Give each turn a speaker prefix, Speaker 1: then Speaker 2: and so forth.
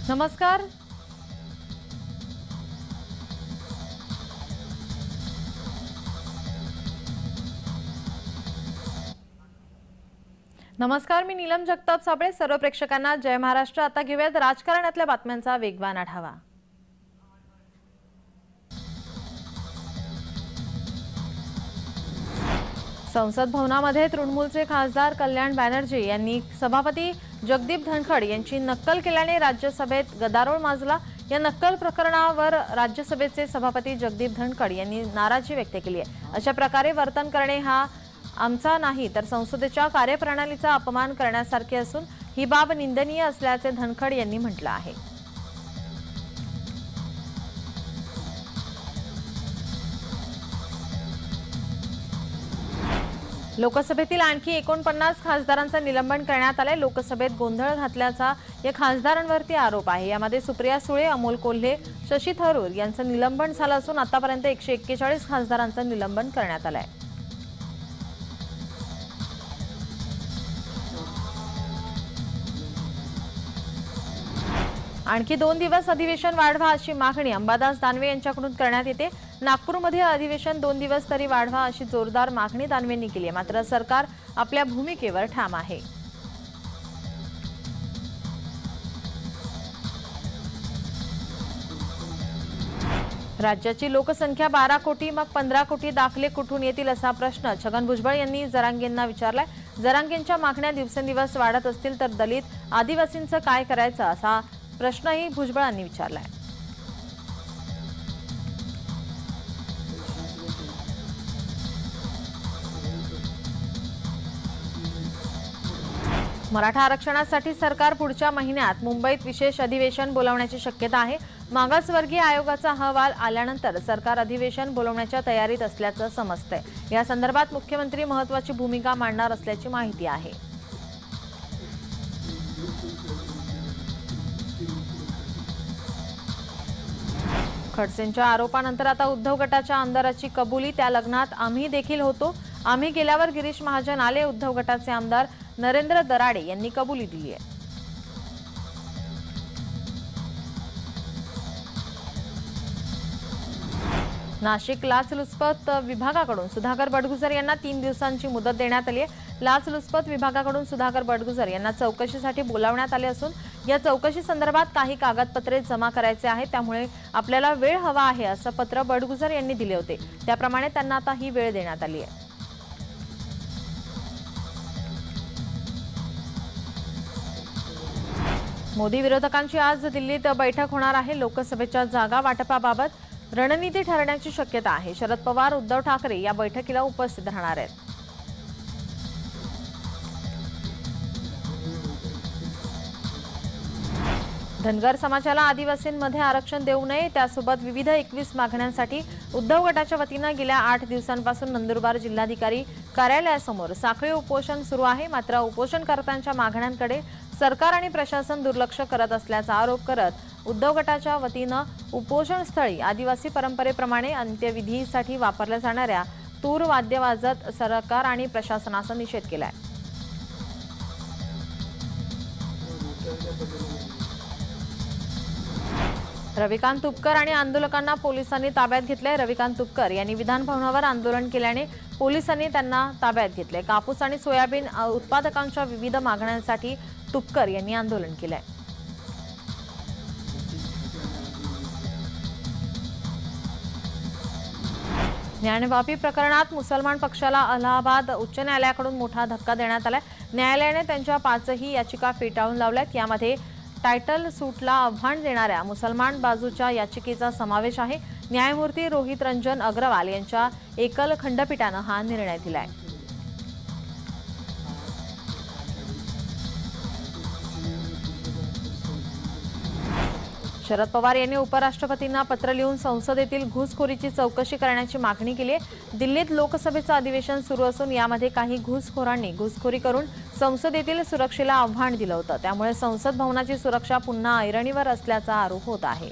Speaker 1: नमस्कार। नमस्कार, मी नीलम जगताप साबळे। सर्व प्रेक्षकांना जय महाराष्ट्र। आता घेऊयात राजकारणातल्या बातम्यांचा वेगवान आढावा। संसद भवनामध्ये तृणमूलचे खासदार कल्याण बॅनर्जी यांनी सभापती जगदीप धनखड यांची नक्कल केल्याने राज्यसभेत गदारोळ माजला। या नक्कल प्रकरणावर राज्यसभेचे सभापती जगदीप धनखड यांनी नाराजी व्यक्त केली आहे। अशा प्रकारे वर्तन करणे हा आमचा नाही तर संसदेच्या कार्यप्रणालीचा अपमान करण्यासारखे असून ही बाब निंदनीय असल्याचे धनखड यांनी म्हटलं आहे। लोकसभेतील आणखी 49 खासदारांचं निलंबन करण्यात आले। लोकसभेत गोंधळ घातल्याचा या खासदारांवरती आरोप आहे। यामध्ये सुप्रिया सुळे, अमोल कोल्हे, शशी थरूर यांचं निलंबन झालं असून आतापर्यंत 141 खासदारांचं निलंबन करण्यात आलंय। आणखी 2 दिवस अधिवेशन वाढवा अशी मागणी अंबादास दानवे यांच्याकडून करण्यात येते। नागपूरमध्ये अधिवेशन 2 दिवस तरी वाढवा अशी जोरदार मागणी दानवेंनी केली आहे। मात्र सरकार आपल्या भूमिकेवर ठाम आहे। राज्याची लोकसंख्या 12 कोटी, मग 15 कोटी दाखले कुठून येतील असा प्रश्न छगन भुजबळ यांनी जरांगेंना विचारलाय। जरांगेंच्या मागण्या दिवसेंदिवस वाढत असतील तर दलित आदिवासींचं काय करायचं असा प्रश्नही भुजबळांनी विचारलाय। मराठा आरक्षणासाठी सरकार पुढच्या महिन्यात मुंबईत विशेष अधिवेशन बोलावण्याची शक्यता आहे। मागासवर्गीय आयोगाचा अहवाल आल्यानंतर सरकार अधिवेशन बोलावण्याच्या तयारीत असल्याचं समजतंय। या संदर्भात मुख्यमंत्री महत्त्वाची भूमिका मांडणार असल्याची माहिती आहे। खडसेंच्या आरोपानंतर आता उद्धव गटाच्या आमदाराची कबुली। त्या लग्नात आम्ही देखील होतो। आम्ही गेल्यावर गिरीश महाजन आले। उद्धव गटाचे आमदार नरेंद्र दराडे यांनी कबुली दिली आहे। नाशिक लाचलुचपत विभागाकडून सुधाकर बडगुजर यांना 3 दिवसांची मुदत देण्यात आली आहे। लाचलुचपत विभागाकडून सुधाकर बडगुजर यांना चौकशीसाठी बोलावण्यात आले असून या चौकशी संदर्भात काही कागदपत्रे जमा करायचे आहेत। त्यामुळे आपल्याला वेळ हवा आहे असं पत्र बडगुजर यांनी दिले होते। त्याप्रमाणे त्यांना आता ही वेळ देण्यात आली आहे। मोदी विरोधकांची आज दिल्लीत बैठक होणार आहे। लोकसभेच्या जागा वाटपाबाबत रणनीती ठरण्याची शक्यता आहे। शरद पवार, उद्धव ठाकरे या बैठकीला उपस्थित राहणार आहेत। धनगर समाजाला आदिवासींमध्ये आरक्षण देऊ नये, त्यासोबत विविध 21 मागण्यांसाठी उद्धव गटाच्या वतीने गेल्या 8 दिवसांपासून नंदुरबार जिल्हाधिकारी कार्यालयासमोर साखळी उपोषण सुरू आहे। मात्र उपोषणकर्त्यांच्या मागण्यांकडे सरकार आणि प्रशासन दुर्लक्ष करत असल्याचा आरोप करत उद्धव गटाच्या वतीने उपोषणस्थळी आदिवासी परंपरेप्रमाणे अंत्यविधीसाठी वापरल्या जाणाऱ्या तूर वाद्य वाजत सरकार आणि प्रशासनाचा निषेध केलाय। रविकांत तुपकर आणि आंदोलकांना पोलिसांनी ताब्यात घेतले। रविकांत तुपकर यांनी विधान भवनावर आंदोलन केल्याने पोलिसांनी त्यांना ताब्यात घेतले। कापूस आणि सोयाबीन उत्पादकांच्या विविध मागण्यांसाठी तुपकर यांनी आंदोलन केलंय। न्यायवापी प्रकरणात मुसलमान पक्षाला अलाहाबाद उच्च न्यायालयाकडून मोठा धक्का देण्यात आलाय। न्यायालयाने त्यांच्या 5ही याचिका फेटाळून लावल्यात। यामध्ये टायटल सूटला आव्हान देणाऱ्या मुसलमान बाजूच्या याचिकेचा समावेश आहे। न्यायमूर्ती रोहित रंजन अग्रवाल यांच्या एकल खंडपीठाने हा निर्णय दिलाय। शरद पवार यांनी उपराष्ट्रपतींना पत्र लिहून संसदेतील घुसखोरीची चौकशी करण्याची मागणी केली आहे। दिल्लीत लोकसभेचं अधिवेशन सुरू असून यामध्ये काही घुसखोरांनी घुसखोरी करून संसदेतील सुरक्षेला आव्हान दिलं होतं। त्यामुळे संसद भवनाची सुरक्षा पुन्हा ऐरणीवर असल्याचा आरोप होत आहे।